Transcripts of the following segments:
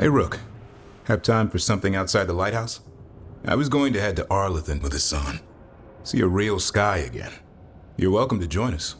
Hey, Rook. Have time for something outside the lighthouse? I was going to head to Arlington with Hassan. See a real sky again. You're welcome to join us.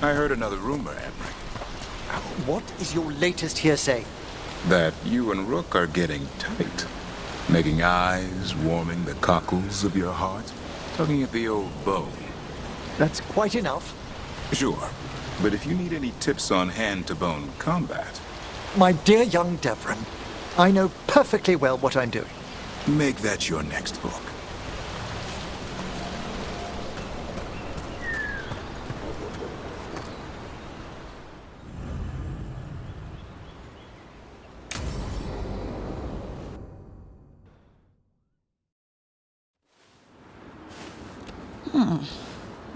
I heard another rumor, Emmerich. What is your latest hearsay? That you and Rook are getting tight. Making eyes, warming the cockles of your heart. Tugging at the old bone. That's quite enough. Sure. But if you need any tips on hand-to-bone combat... My dear young Devron, I know perfectly well what I'm doing. Make that your next book.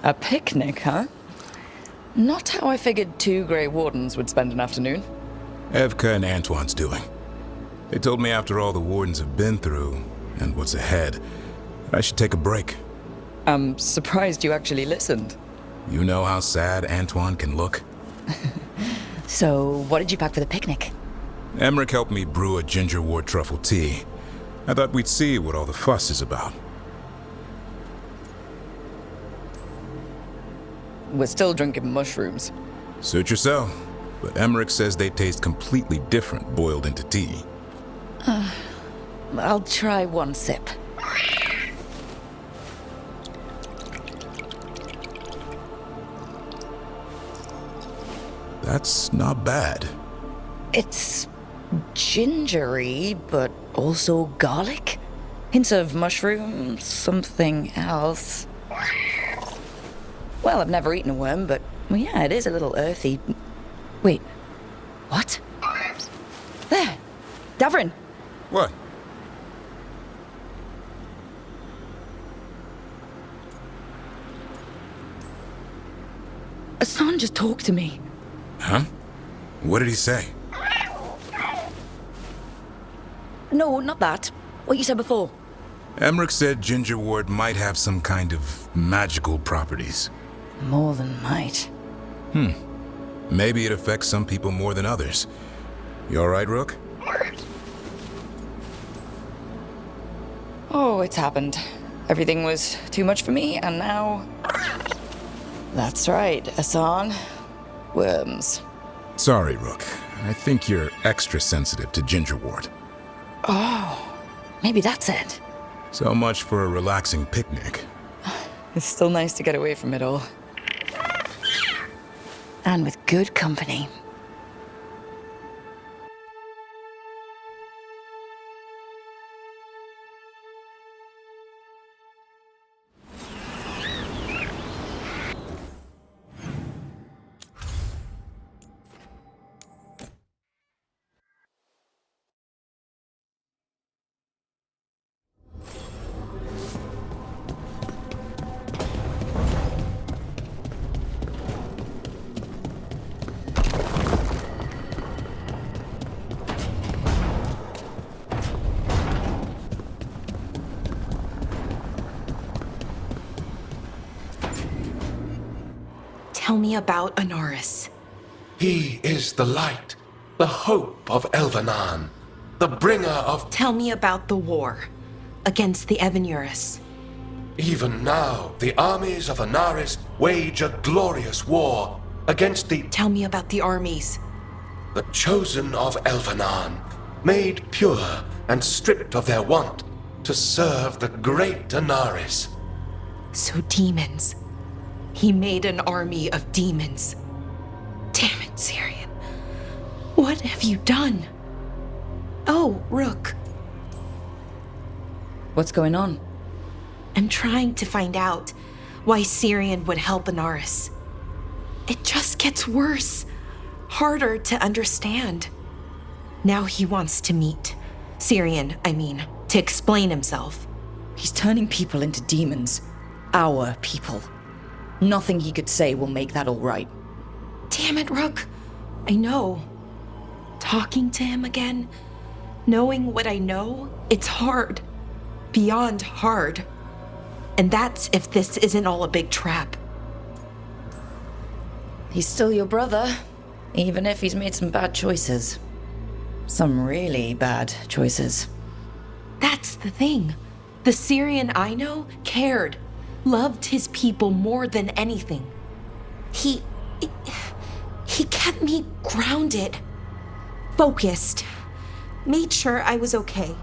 A picnic, huh? Not how I figured two Grey Wardens would spend an afternoon. Evka and Antoine's doing. They told me after all the Wardens have been through, and what's ahead, I should take a break. I'm surprised you actually listened. You know how sad Antoine can look? So, what did you pack for the picnic? Emmerich helped me brew a ginger wort truffle tea. I thought we'd see what all the fuss is about. We're still drinking mushrooms. Suit yourself, but Emmerich says they taste completely different boiled into tea. I'll try one sip. That's not bad. It's gingery, but also garlic. Hints of mushroom, something else. Well, I've never eaten a worm, but well, yeah, it is a little earthy. Wait, what? There, Davrin. What? Hassan just talked to me. Huh? What did he say? No, not that. What you said before. Emmerich said ginger wort might have some kind of magical properties. More than might. Maybe it affects some people more than others. You all right, Rook? Oh, it's happened. Everything was too much for me, and now... That's right, Hassan. Worms. Sorry, Rook. I think you're extra sensitive to ginger wort. Oh, maybe that's it. So much for a relaxing picnic. It's still nice to get away from it all. And with good company. Tell me about Anaris. He is the light, the hope of Elvenan, the bringer of... Tell me about the war against the Evenuris. Even now, the armies of Anaris wage a glorious war against the... Tell me about the armies. The chosen of Elvenan, made pure and stripped of their want to serve the great Anaris. So demons. He made an army of demons. Damn it, Syrian. What have you done? Oh, Rook. What's going on? I'm trying to find out why Syrian would help Anaris. It just gets worse. Harder to understand. Now he wants to meet. Syrian, I mean, to explain himself. He's turning people into demons. Our people. Nothing he could say will make that all right. Damn it, Rook. I know. Talking to him again, knowing what I know, it's hard. Beyond hard. And that's if this isn't all a big trap. He's still your brother, even if he's made some bad choices. Some really bad choices. That's the thing. The Syrian I know cared, loved his people more than anything. He kept me grounded, focused, made sure I was okay.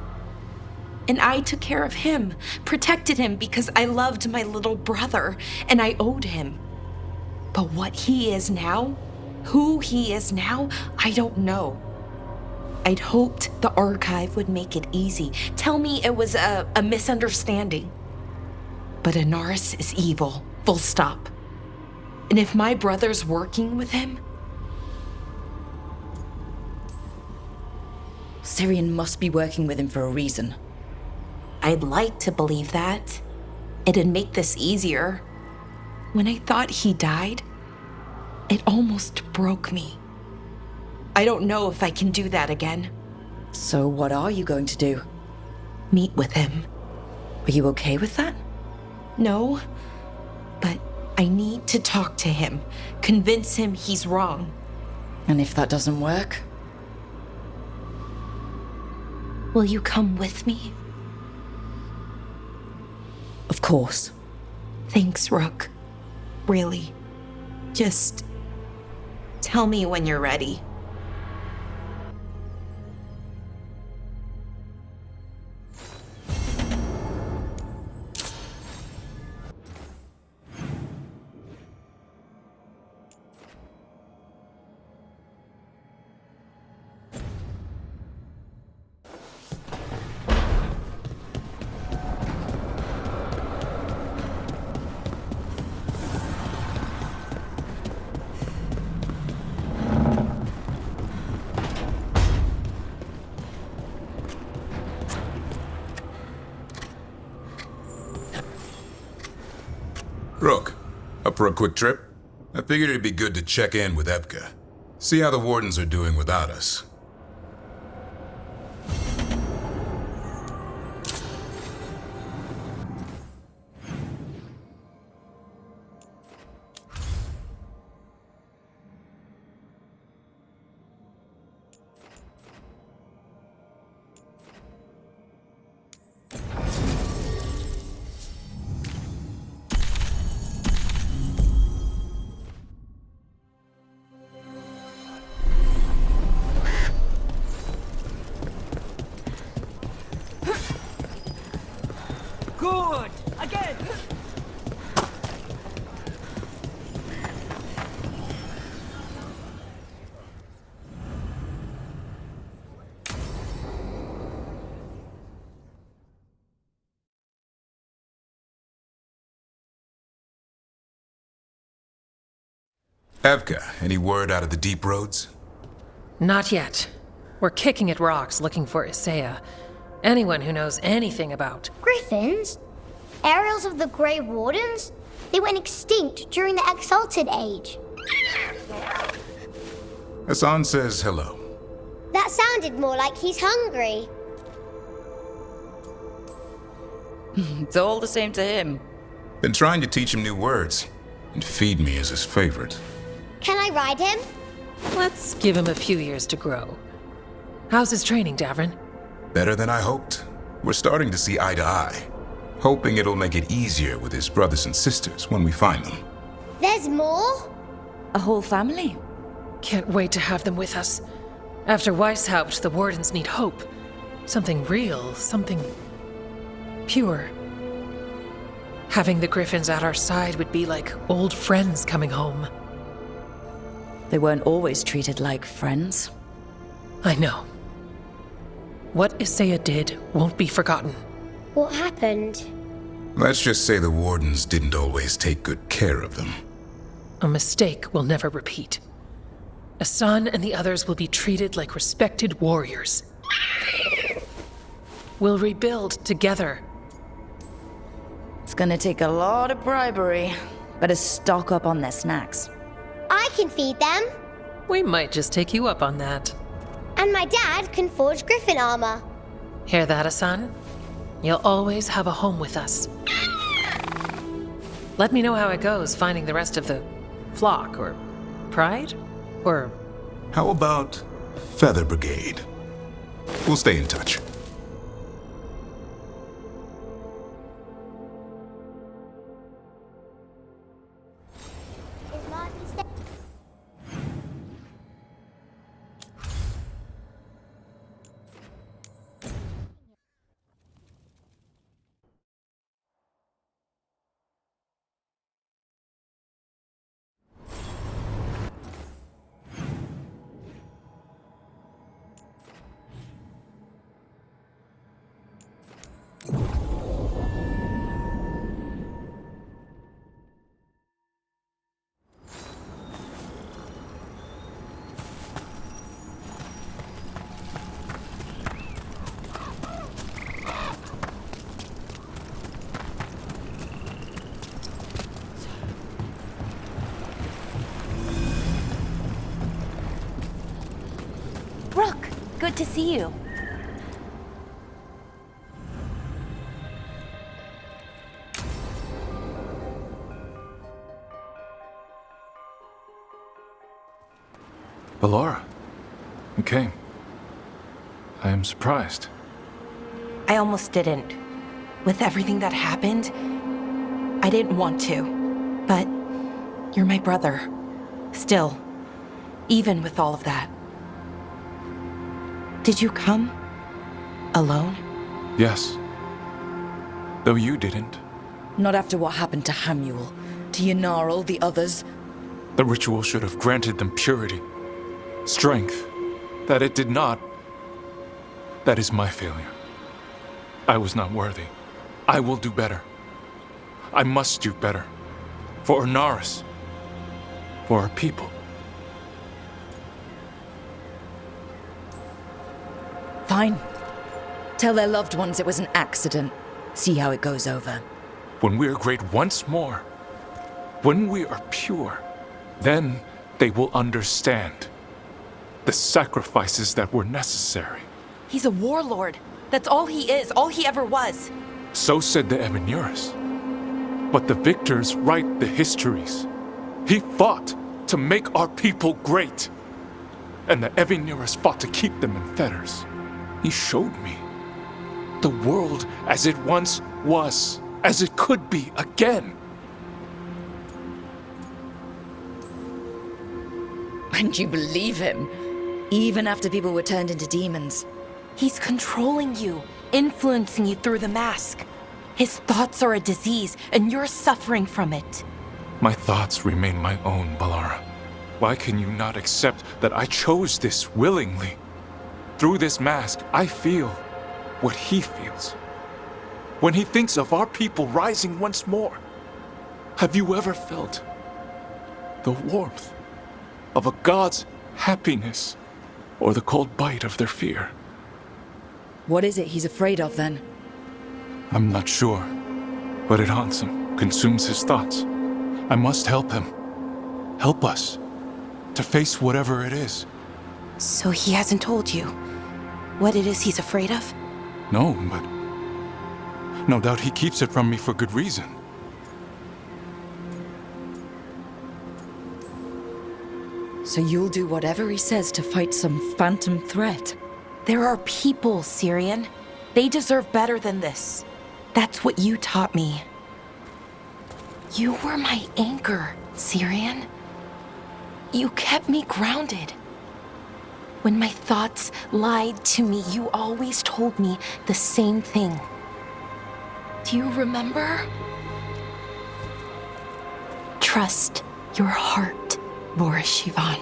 And I took care of him, protected him because I loved my little brother and I owed him. But what he is now, who he is now, I don't know. I'd hoped the archive would make it easy, tell me it was a misunderstanding. But Anaris is evil, full stop. And if my brother's working with him... Syrian must be working with him for a reason. I'd like to believe that. It'd make this easier. When I thought he died, it almost broke me. I don't know if I can do that again. So what are you going to do? Meet with him. Are you okay with that? No, but I need to talk to him, convince him he's wrong. And if that doesn't work? Will you come with me? Of course. Thanks, Rook. Really. Just tell me when you're ready. Rook, up for a quick trip? I figured it'd be good to check in with Evka. See how the wardens are doing without us. Good! Again! Evka, any word out of the deep roads? Not yet. We're kicking at rocks looking for Isaiah. Anyone who knows anything about... Griffins? Aerials of the Grey Wardens? They went extinct during the Exalted Age. Hassan says hello. That sounded more like he's hungry. It's all the same to him. Been trying to teach him new words. and feed me as his favorite. Can I ride him? Let's give him a few years to grow. How's his training, Davrin? Better than I hoped. We're starting to see eye to eye. Hoping it'll make it easier with his brothers and sisters when we find them. There's more? A whole family? Can't wait to have them with us. After Weishaupt, the Wardens need hope. Something real, something pure. Having the Griffins at our side would be like old friends coming home. They weren't always treated like friends. I know. What Isaiah did won't be forgotten. What happened? Let's just say the Wardens didn't always take good care of them. A mistake will never repeat. Asan and the others will be treated like respected warriors. We'll rebuild together. It's gonna take a lot of bribery. Better stock up on their snacks. I can feed them. We might just take you up on that. And my dad can forge griffin armor. Hear that, Asan? You'll always have a home with us. Let me know how it goes finding the rest of the flock, or pride, or... How about Feather Brigade? We'll stay in touch. Is Marty staying? Rook, good to see you. Ballora, you came. I am surprised. I almost didn't. With everything that happened, I didn't want to. But you're my brother. Still, even with all of that. Did you come? Alone? Yes. Though you didn't. Not after what happened to Hamuel, to Yanarl, the others. The ritual should have granted them purity. Strength. That it did not. That is my failure. I was not worthy. I will do better. I must do better. For Ornaris. For our people. Fine. Tell their loved ones it was an accident. See how it goes over. When we are great once more, when we are pure, then they will understand the sacrifices that were necessary. He's a warlord. That's all he is, all he ever was. So said the Evinuris. But the victors write the histories. He fought to make our people great. And the Evinuris fought to keep them in fetters. He showed me the world as it once was, as it could be again. And you believe him? Even after people were turned into demons? He's controlling you, influencing you through the mask. His thoughts are a disease, and you're suffering from it. My thoughts remain my own, Ballora. Why can you not accept that I chose this willingly? Through this mask, I feel what he feels. When he thinks of our people rising once more, have you ever felt the warmth of a god's happiness or the cold bite of their fear? What is it he's afraid of, then? I'm not sure, but it haunts him, consumes his thoughts. I must help him. Help us to face whatever it is. So he hasn't told you what it is he's afraid of? No, but no doubt he keeps it from me for good reason. So you'll do whatever he says to fight some phantom threat? There are people, Syrian. They deserve better than this. That's what you taught me. You were my anchor, Syrian. You kept me grounded. When my thoughts lied to me, you always told me the same thing. Do you remember? Trust your heart, Boris Shivan.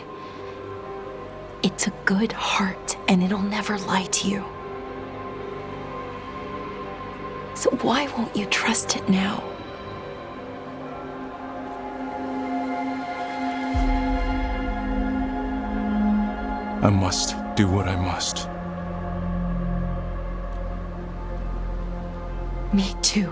It's a good heart, and it'll never lie to you. So why won't you trust it now? I must do what I must. Me too.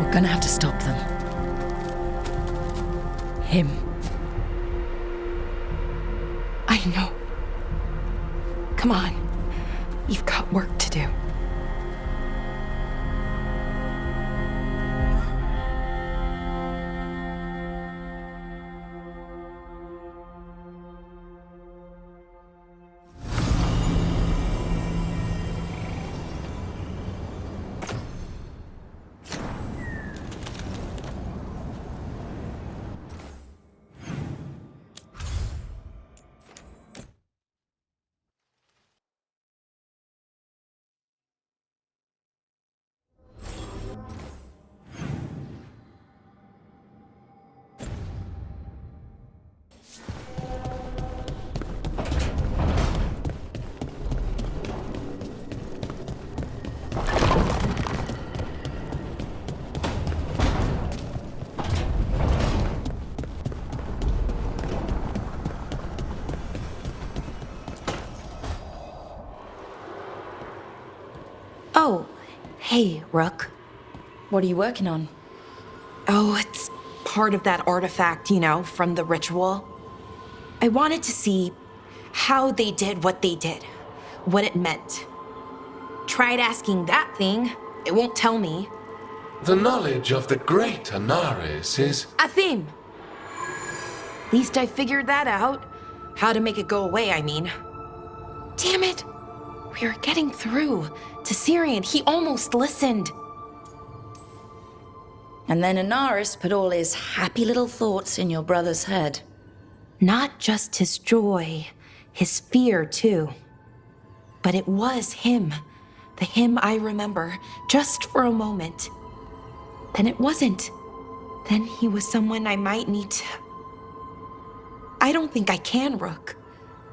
We're gonna have to stop them. Him. I know. Come on. We've got work to do. Oh, hey, Rook. What are you working on? Oh, it's part of that artifact, you know, from the ritual. I wanted to see how they did what they did, what it meant. Tried asking that thing, it won't tell me. The knowledge of the great Anaris is... A theme! Least I figured that out. How to make it go away, I mean. Damn it! We are getting through to Syrian. He almost listened. And then Anaris put all his happy little thoughts in your brother's head. Not just his joy, his fear too. But it was him. The him I remember, just for a moment. Then it wasn't. Then he was someone I might need to... I don't think I can, Rook.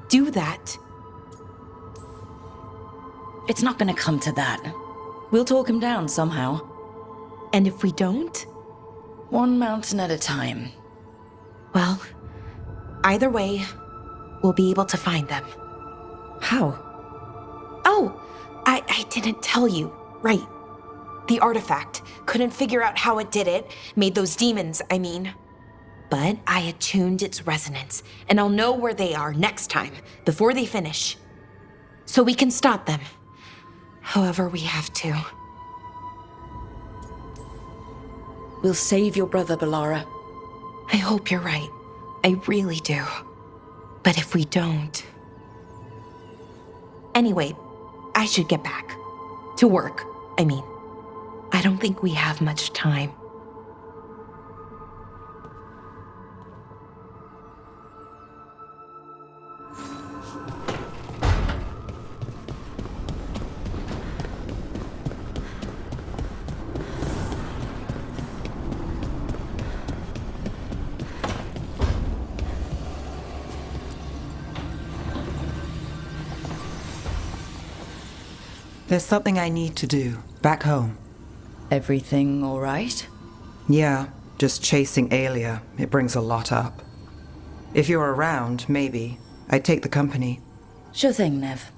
Do that. It's not gonna come to that. We'll talk him down somehow. And if we don't? One mountain at a time. Well, either way, we'll be able to find them. How? Oh, I didn't tell you. Right. The artifact. Couldn't figure out how it did it. Made those demons, I mean. But I attuned its resonance, and I'll know where they are next time, before they finish. So we can stop them. However we have to. We'll save your brother, Balara. I hope you're right. I really do. But if we don't... Anyway, I should get back. To work, I mean. I don't think we have much time. There's something I need to do, back home. Everything all right? Yeah, just chasing Aelia. It brings a lot up. If you're around, maybe. I'd take the company. Sure thing, Nev.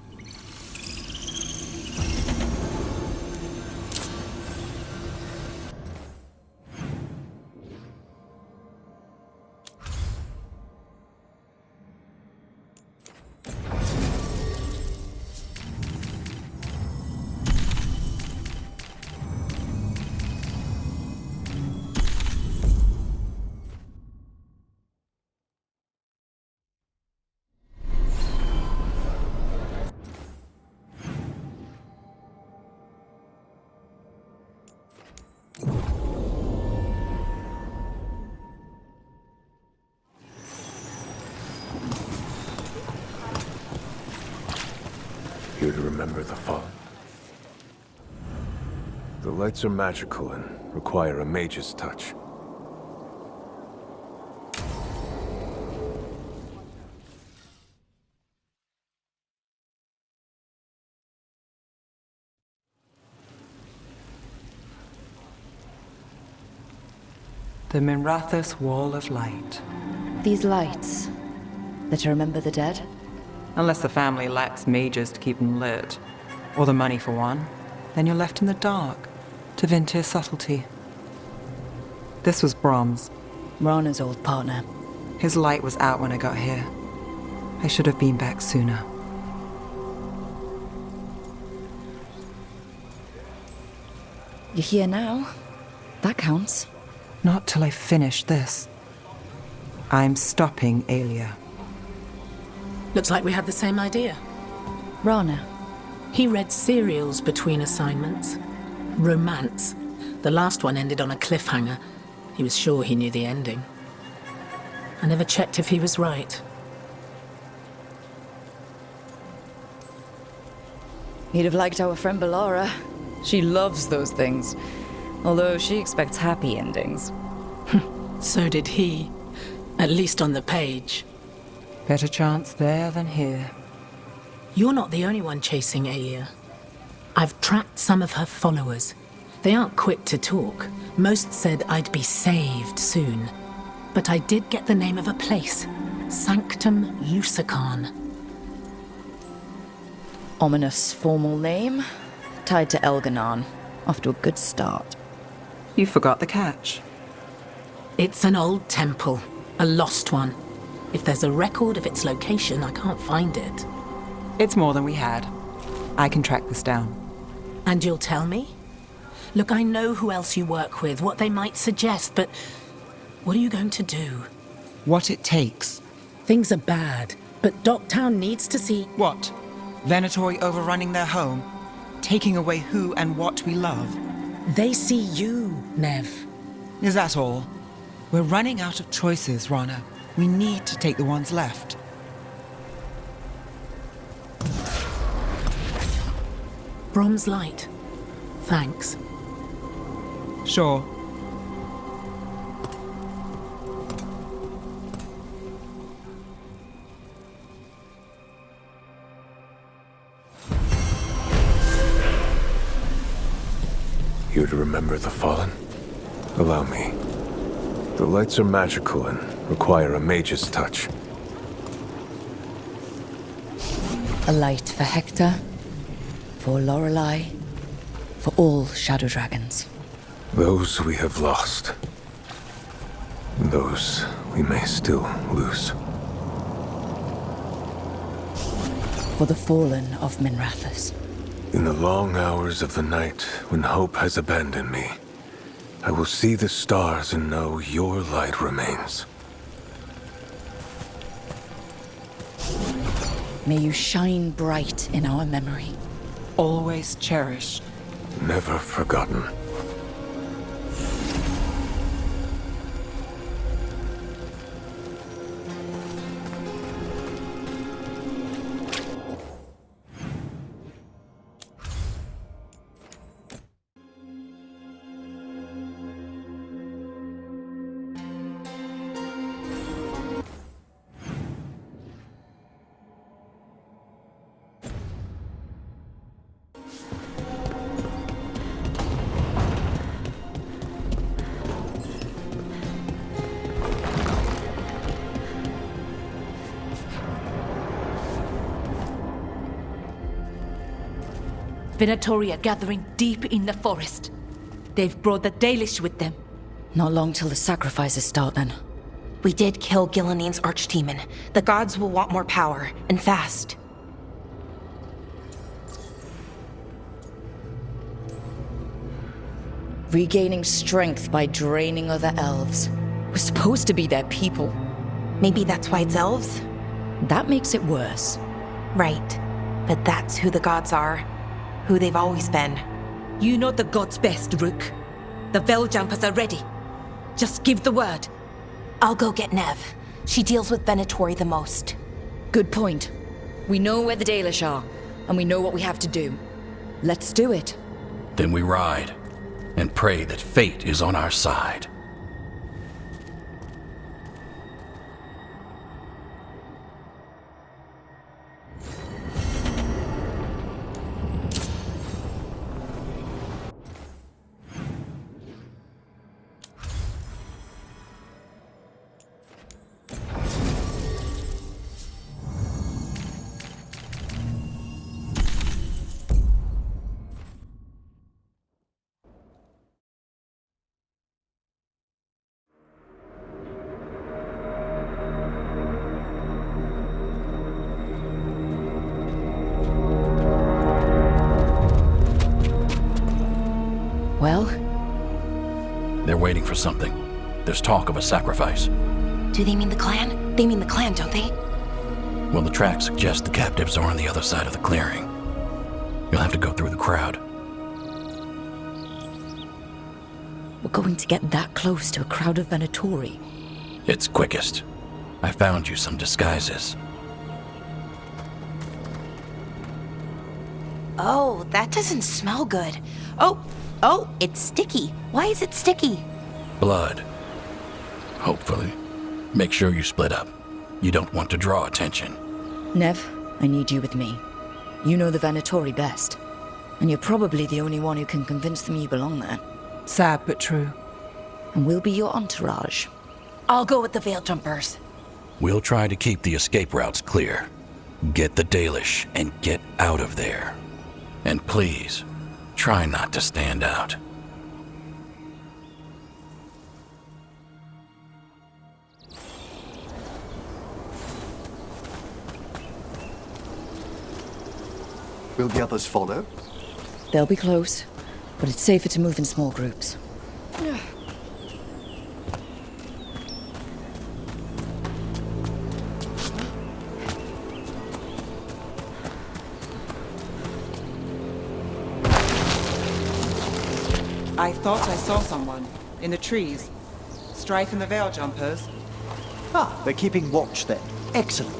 remember the fall? The lights are magical and require a mage's touch. The Minrathous Wall of Light. These lights, they're to remember the dead? Unless the family lacks mages to keep them lit, or the money for one, then you're left in the dark to Vintir's subtlety. This was Brom's. Rana's old partner. His light was out when I got here. I should have been back sooner. You're here now. That counts. Not till I finish this. I'm stopping Aelia. Looks like we had the same idea. Rana. He read serials between assignments. Romance. The last one ended on a cliffhanger. He was sure he knew the ending. I never checked if he was right. He'd have liked our friend Bellara. She loves those things. Although she expects happy endings. So did he. At least on the page. Better chance there than here. You're not the only one chasing Aelia. I've tracked some of her followers. They aren't quick to talk. Most said I'd be saved soon. But I did get the name of a place. Sanctum Lucican. Ominous formal name. Tied to Elganon. Off to a good start. You forgot the catch. It's an old temple. A lost one. If there's a record of its location, I can't find it. It's more than we had. I can track this down. And you'll tell me? Look, I know who else you work with, what they might suggest, but what are you going to do? What it takes. Things are bad, but Docktown needs to see... What? Venatori overrunning their home? Taking away who and what we love? They see you, Nev. Is that all? We're running out of choices, Rana. We need to take the ones left. Brom's light. Thanks. Sure. Here to remember the fallen? Allow me. The lights are magical and require a mage's touch. A light for Hector, for Lorelei, for all shadow dragons. Those we have lost. Those we may still lose. For the fallen of Minrathous. In the long hours of the night, when hope has abandoned me, I will see the stars and know your light remains. May you shine bright in our memory. Always cherished. Never forgotten. Venatori are gathering deep in the forest. They've brought the Dalish with them. Not long till the sacrifices start, then. We did kill Gilanine's archdemon. The gods will want more power, and fast. Regaining strength by draining other elves. We're supposed to be their people. Maybe that's why it's elves? That makes it worse. Right. But that's who the gods are. Who they've always been. You know the gods best, Rook. The Veiljumpers are ready. Just give the word. I'll go get Nev. She deals with Venatori the most. Good point. We know where the Dalish are. and we know what we have to do. Let's do it. Then we ride, and pray that fate is on our side. Well? They're waiting for something. There's talk of a sacrifice. Do they mean the clan? They mean the clan, don't they? Well, the tracks suggest the captives are on the other side of the clearing. You'll have to go through the crowd. We're going to get that close to a crowd of Venatori. It's quickest. I found you some disguises. Oh, that doesn't smell good. Oh, it's sticky. Why is it sticky? Blood. Hopefully. Make sure you split up. You don't want to draw attention. Nev, I need you with me. You know the Venatori best. And you're probably the only one who can convince them you belong there. Sad but true. And we'll be your entourage. I'll go with the Veil Jumpers. We'll try to keep the escape routes clear. Get the Dalish and get out of there. And please, try not to stand out. Will the others follow? They'll be close, but it's safer to move in small groups. I thought I saw someone in the trees. Strife and the Veil Jumpers. Ah, they're keeping watch then. Excellent.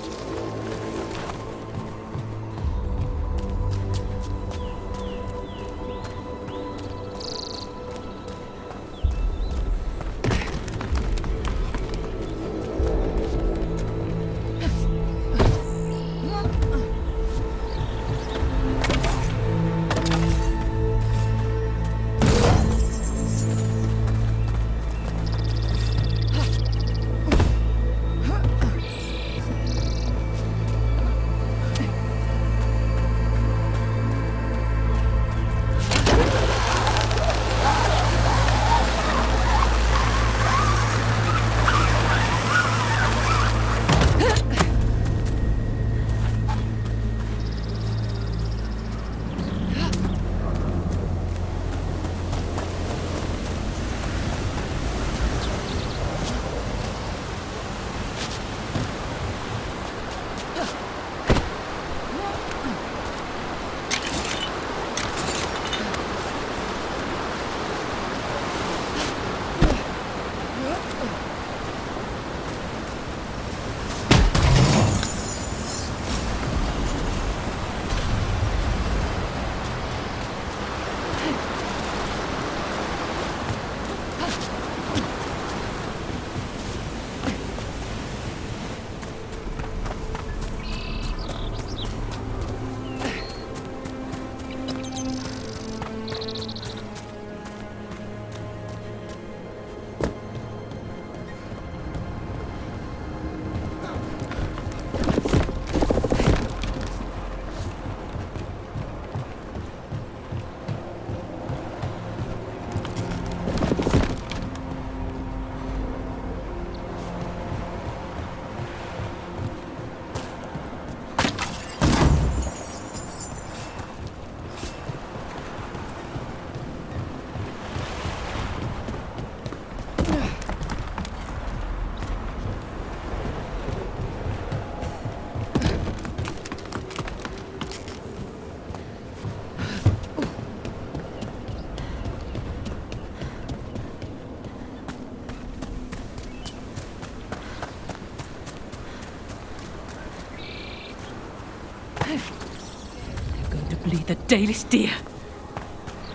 Possibly the Dalish deer.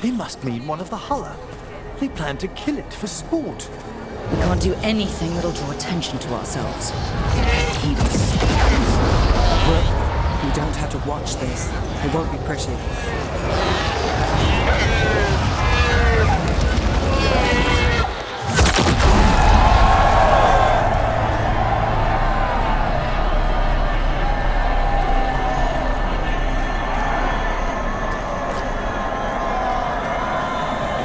They must mean one of the Hulla. They plan to kill it for sport. We can't do anything that'll draw attention to ourselves. Heed us. Brooke, you don't have to watch this. It won't be pretty.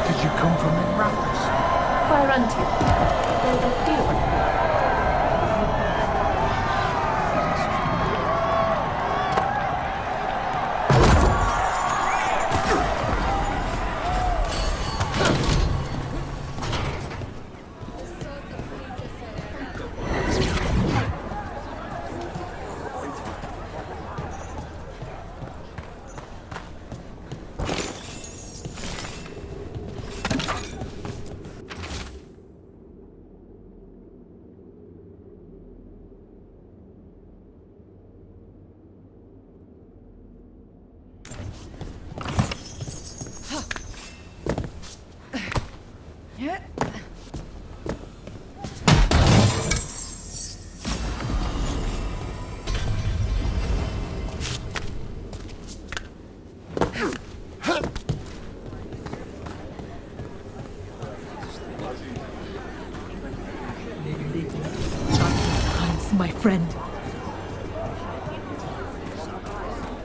Did you come from the rapids? Where unto? There's a field. My friend.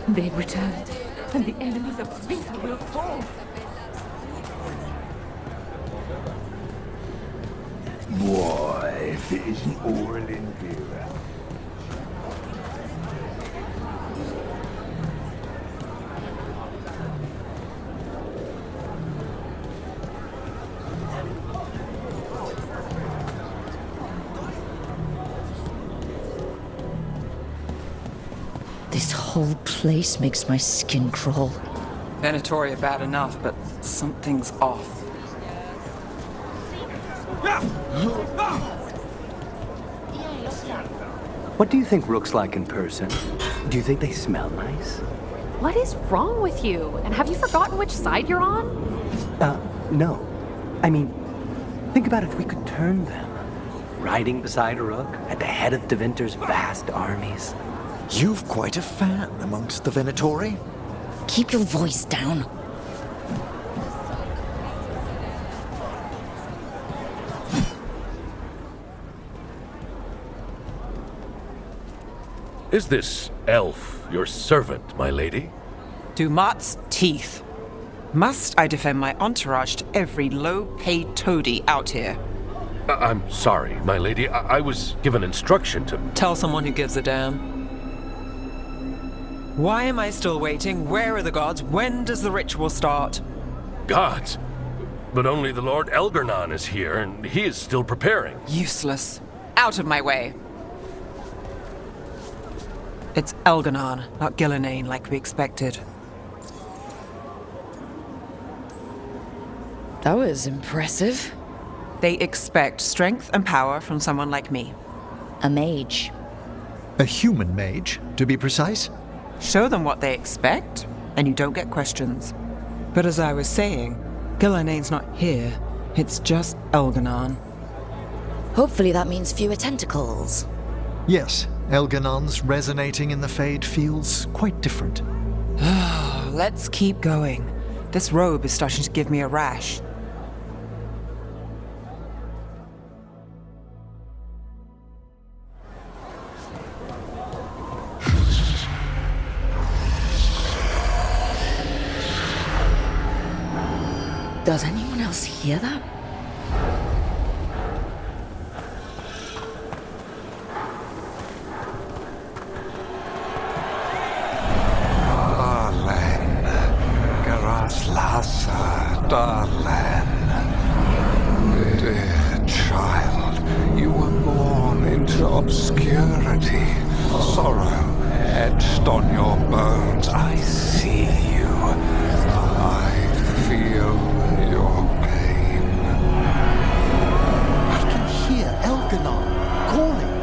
They've returned, and the enemies of Vinter will fall. Boy, if it isn't Oral in Vera. This whole place makes my skin crawl. Venatoria bad enough, but something's off. What do you think Rook's like in person? Do you think they smell nice? What is wrong with you? And have you forgotten which side you're on? No. I mean, think about if we could turn them. Riding beside Rook at the head of Devinter's vast armies. You've quite a fan amongst the Venatori. Keep your voice down. Is this elf your servant, my lady? Dumat's teeth. Must I defend my entourage to every low-paid toady out here? I'm sorry, my lady. I was given instruction to... Tell someone who gives a damn. Why am I still waiting? Where are the gods? When does the ritual start? Gods? But only the Lord Elgarnon is here, and he is still preparing. Useless. Out of my way. It's Elgarnon, not Gillenane like we expected. That was impressive. They expect strength and power from someone like me. A mage. A human mage, to be precise. Show them what they expect, and you don't get questions. But as I was saying, Gillenane's not here. It's just Elgarnon. Hopefully that means fewer tentacles. Yes, Elgarnon's resonating in the Fade feels quite different. Let's keep going. This robe is starting to give me a rash. Does anyone else hear that? Darlen, Garaslasa, Darlen. Dear child, you were born into obscurity. Sorrow etched on your bones. I see you. I feel your pain. I can hear Elgarnon calling.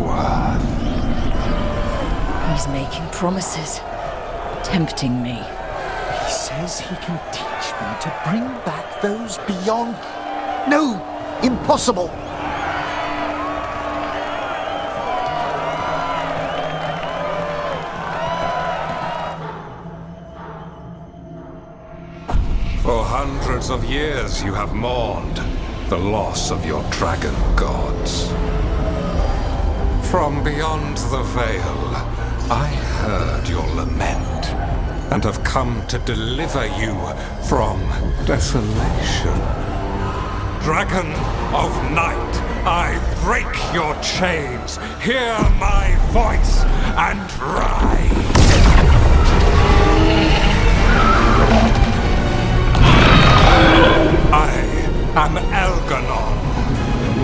worth. He's making promises, tempting me. He says he can teach me to bring back those beyond... No! Impossible! For hundreds of years you have mourned the loss of your dragon gods. From beyond the veil, I heard your lament, and have come to deliver you from desolation. Dragon of night, I break your chains, hear my voice, and ride! I am Elganon,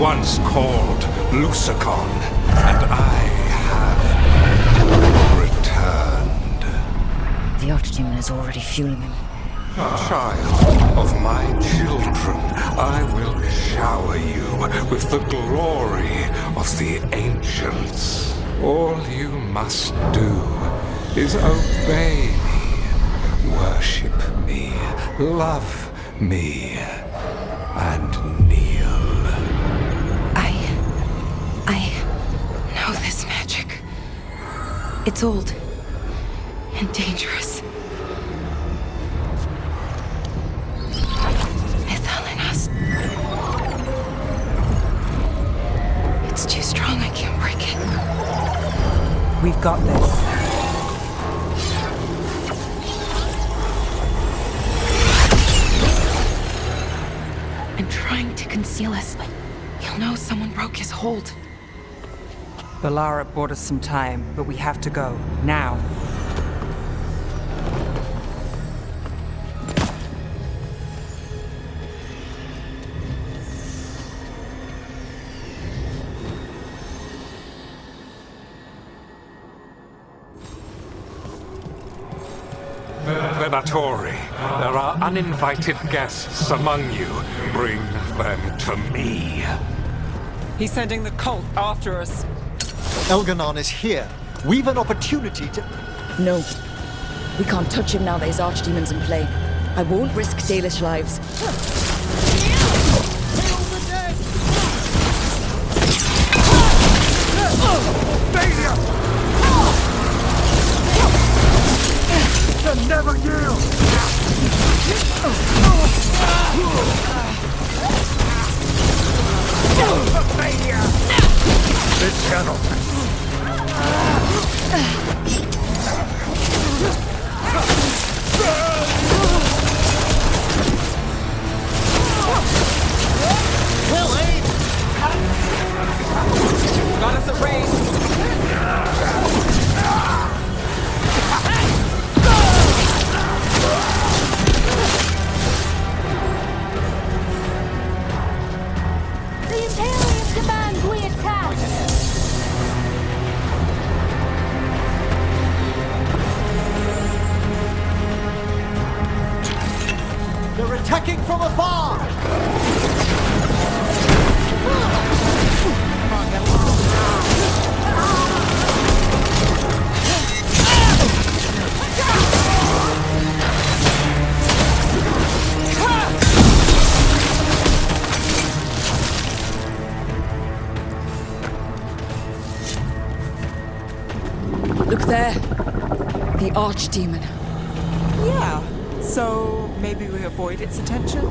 once called Lucicon, and I have returned. The Archdemon is already fueling him. Child of my children, I will shower you with the glory of the ancients. All you must do is obey me, worship me, love me, and kneel. I know this magic. It's old and dangerous. It's too strong, I can't break it. We've got this. I'm trying to conceal us. He'll know someone broke his hold. Valara bought us some time, but we have to go. Now. Venatori, there are uninvited guests among you. Bring them to me. He's sending the cult after us. Elganon is here. We've an opportunity to... No. We can't touch him now that his archdemon's in play. I won't risk Dalish lives. To never yield! This gentleman. Well, Abe! Got us a raise. The Imperium demands we attack! They're attacking from afar! Look there. The Archdemon. Yeah, so maybe we avoid its attention?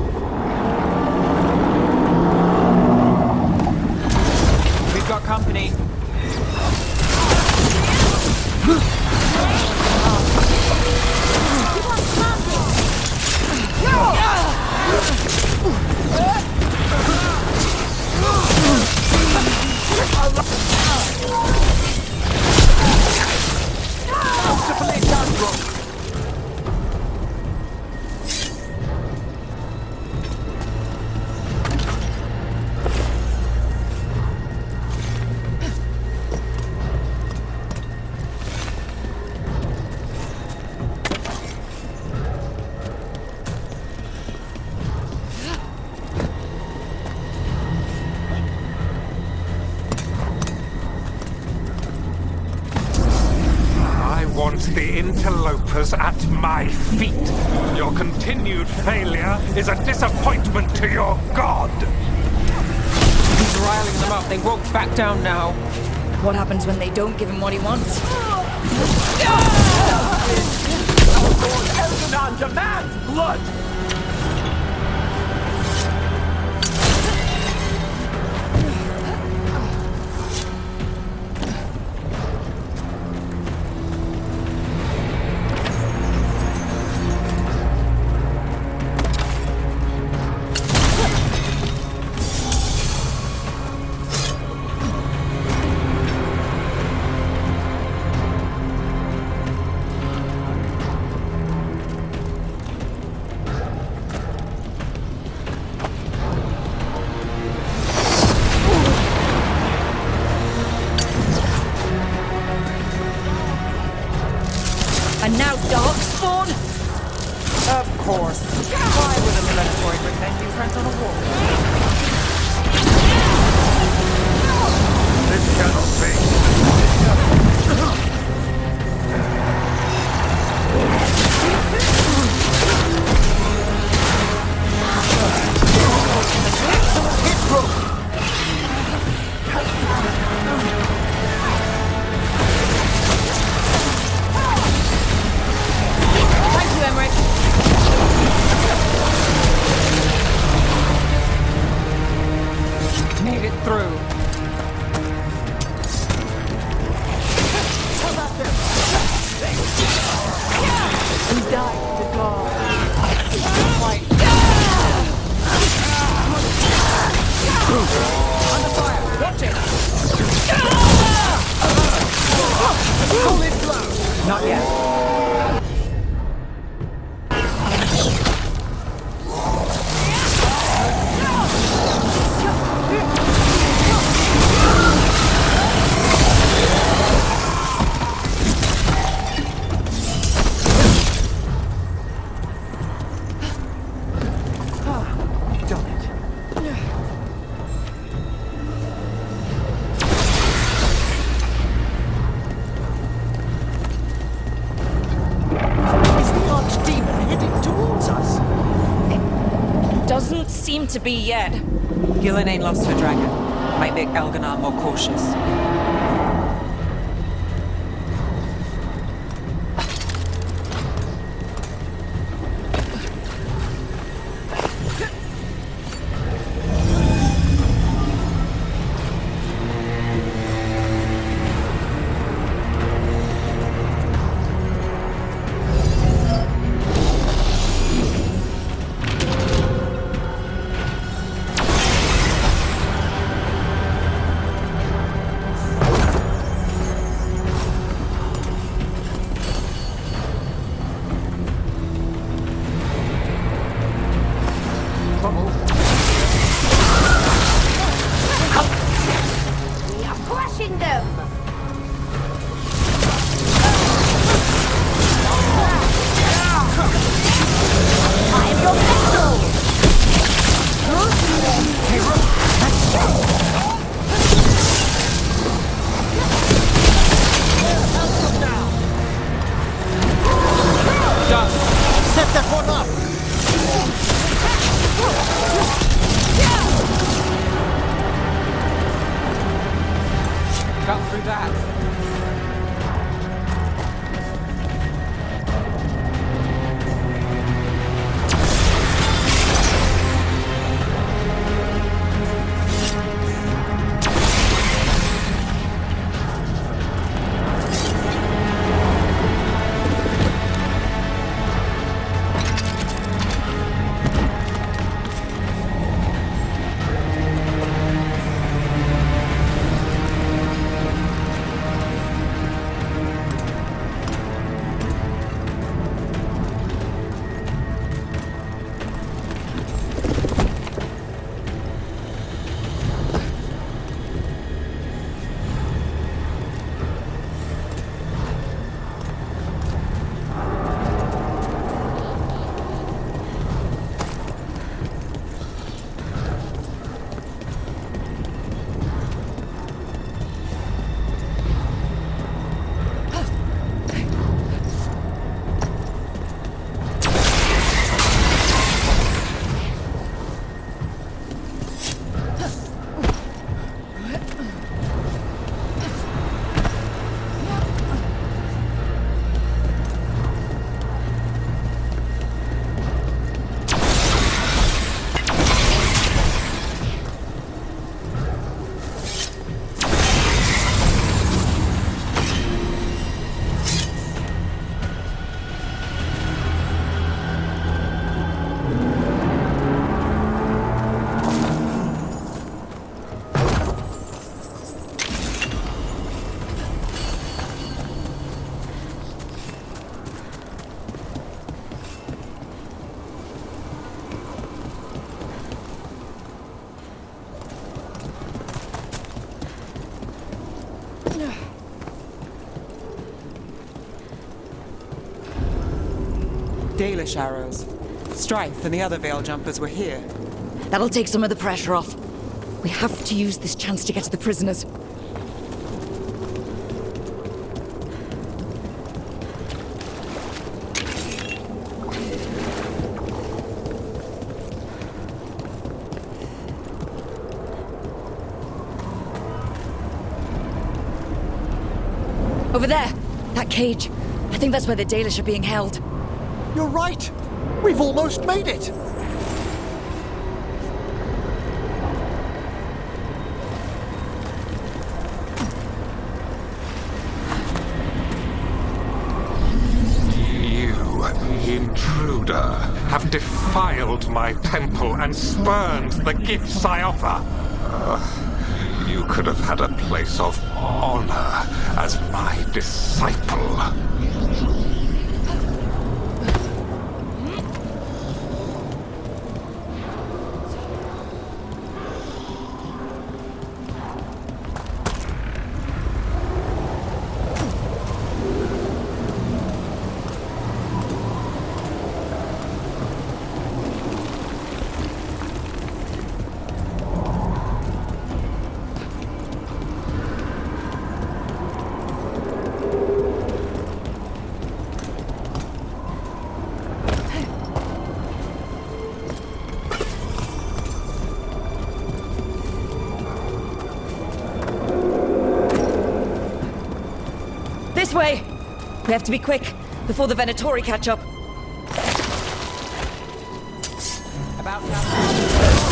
We've got company. want the interlopers at my feet. Your continued failure is a disappointment to your god. He's riling them up. They won't back down now. What happens when they don't give him what he wants? Elganon demands blood! And now Darkspawn? Of course. Why would a Minotaur pretend you friends on a wall? This cannot be. Thank you, Emmerich. Made it through. He died to God. Quite. Under fire. Watch it. Pull it close. Not yet. Doesn't seem to be yet. Gillen ain't lost her dragon. Might make Elganon more cautious. We are crushing them! I am your vessel! Done. Set that one up! Cut through that. Dalish arrows. Strife and the other Veil Jumpers were here. That'll take some of the pressure off. We have to use this chance to get to the prisoners. Over there! That cage. I think that's where the Dalish are being held. You're right! We've almost made it! You, intruder, have defiled my temple and spurned the gifts I offer. You could have had a place of honor as my disciple. This way! We have to be quick, before the Venatori catch up. About now.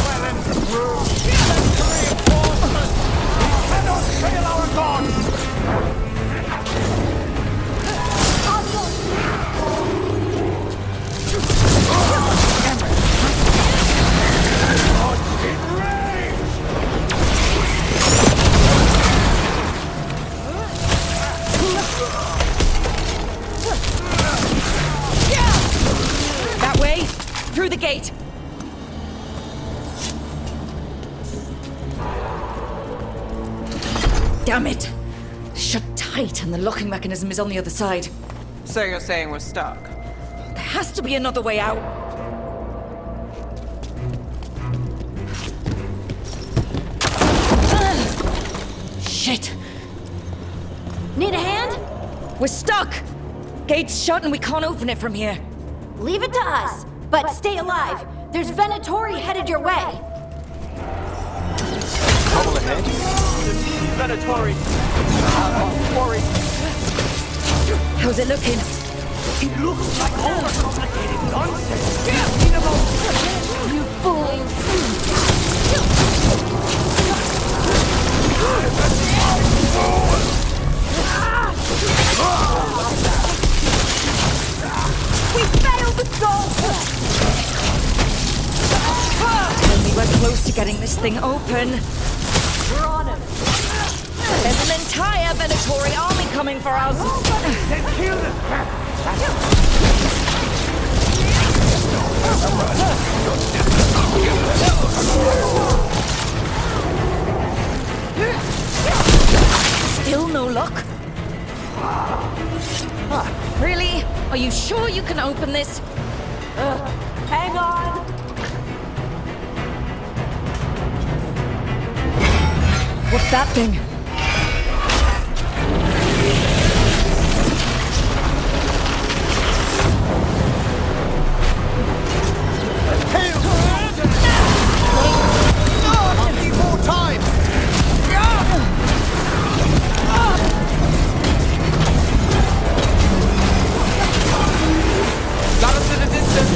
Well and true. Reinforcements! We cannot fail our gods! That way, through the gate. Damn it! Shut tight, and the locking mechanism is on the other side. So you're saying we're stuck? There has to be another way out. Shit! Need a hand? We're stuck! Gate's shut and we can't open it from here. Leave it to us, but stay alive. There's Venatori headed your way. Trouble ahead. Venatori. Worry. How's it looking? It looks like overcomplicated nonsense. You fool! We failed the goal! Tell me we're close to getting this thing open. We're on it. There's an entire Venatori army coming for us. Then kill them! Still no luck? Really? Are you sure you can open this? Hang on! What's that thing? I need more time! Got us in a distance!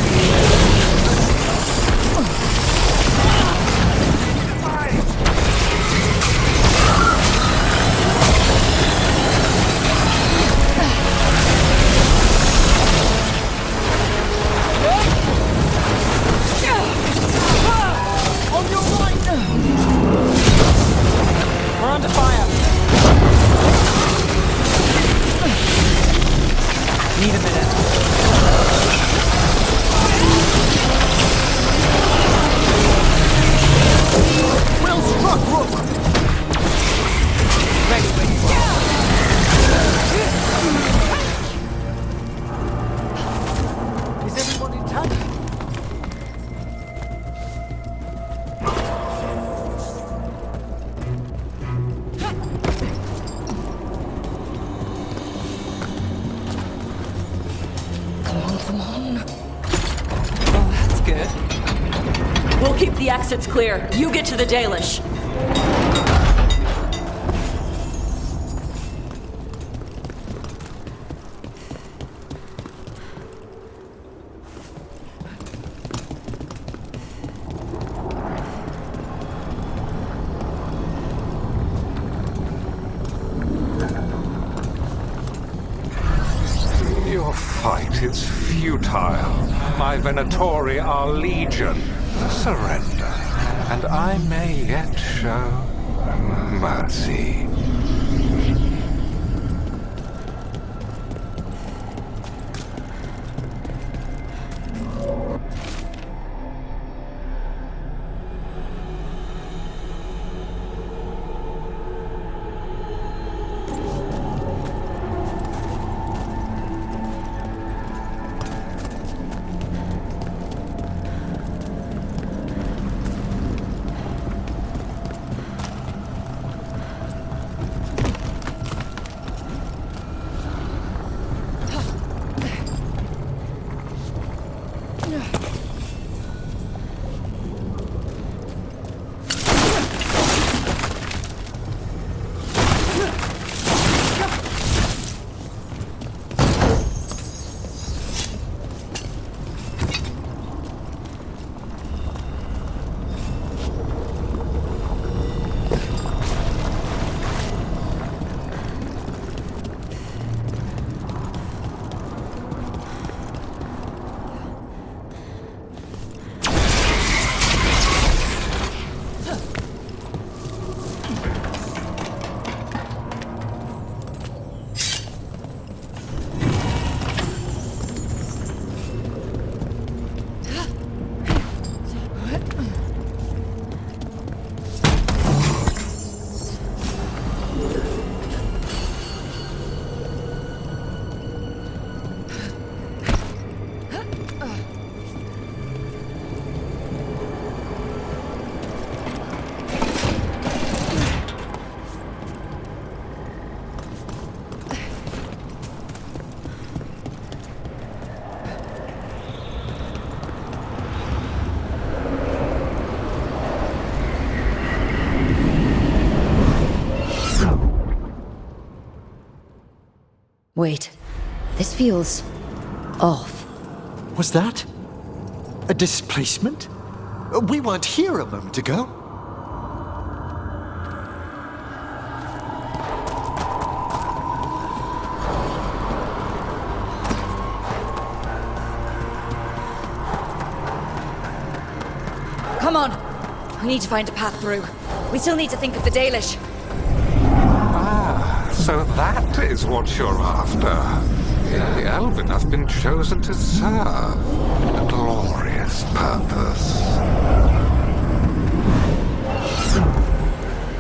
We'll keep the exits clear. You get to the Dalish. Your fight is futile. My Venatori are legion. Surrender, and I may yet show mercy. Wait, this feels off. Was that a displacement? We weren't here a moment ago. Come on! We need to find a path through. We still need to think of the Dalish. So that is what you're after. The Elven have been chosen to serve a glorious purpose.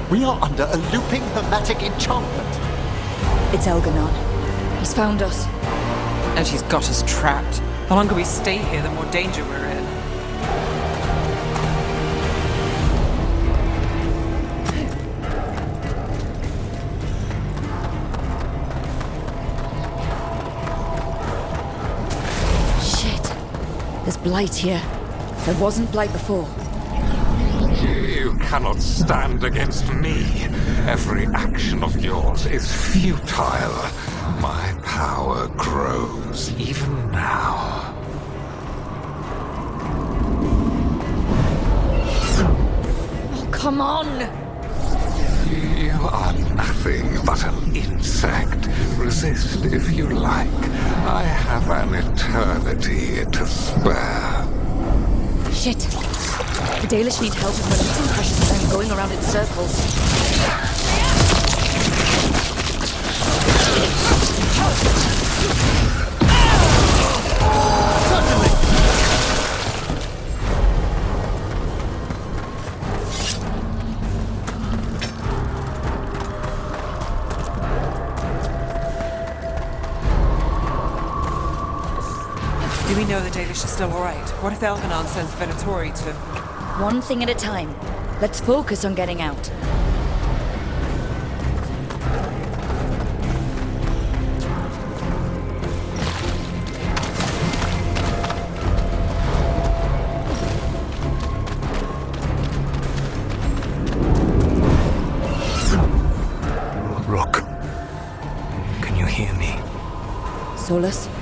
We are under a looping hermetic enchantment. It's Elganon. He's found us. And he's got us trapped. The longer we stay here, the more danger we're in. There's blight here. There wasn't blight before. You cannot stand against me. Every action of yours is futile. My power grows even now. Oh, come on! You are nothing but an insect. Resist if you like. I have an eternity to spare. Shit. The Dalish need help with releasing precious and going around in circles. Do we know the Dalish is still alright? What if Elganon sends Venatori to... One thing at a time. Let's focus on getting out. Solus.